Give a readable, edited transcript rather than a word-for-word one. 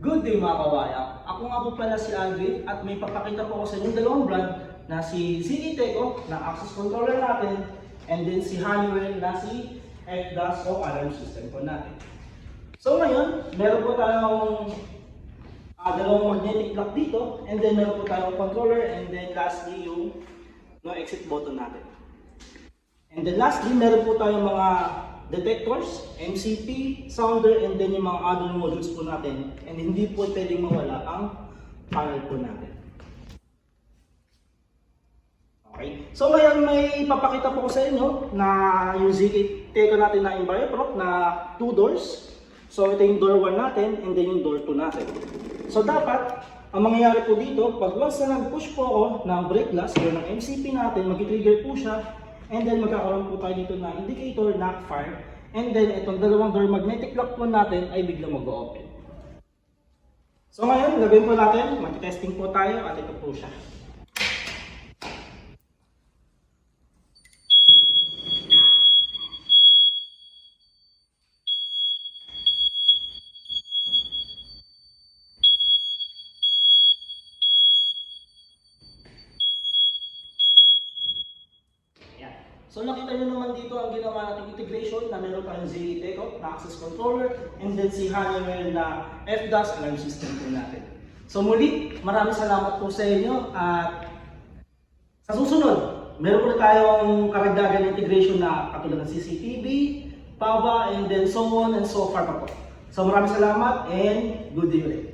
Good day mga kawayak. Ako nga po pala si Aldrin at may papakita po ako sa inyong dalawang brand na si ZE Teco na access controller natin and then si Honeywell na si FDAS o alarm system po natin. So ngayon, meron po tayong dalawang magnetic lock dito and then meron po tayong controller and then lastly yung no exit button natin. And then lastly, meron po tayong mga detectors, MCP, sounder, and then yung mga other modules po natin. And hindi po pwedeng mawala ang panel po natin. Okay. So ngayon may papakita po ko sa inyo na yung ZE Teco natin na Enviroproc na 2 doors. So ito yung door 1 natin and then yung door 2 natin. So dapat, ang mangyayari po dito, pag once na nag-push po ako ng brake glass o ng MCP natin, mag-trigger po siya. And then magkakaroon po tayo dito na indicator na fire. And then itong dalawang door magnetic lock po natin ay biglang mag-open. So ngayon, gagawin po natin, mag-testing po tayo at ito po siya. So nakita nyo naman dito ang ginawa nating integration na meron tayong ZE Teco na access controller and then si Honeywell na FDAS alarm system po natin. So muli, maraming salamat po sa inyo at sa susunod, meron po tayong karagdagan integration na katulad ng CCTV, PAVA, and then so on and so far pa po. So maraming salamat and good day ulit.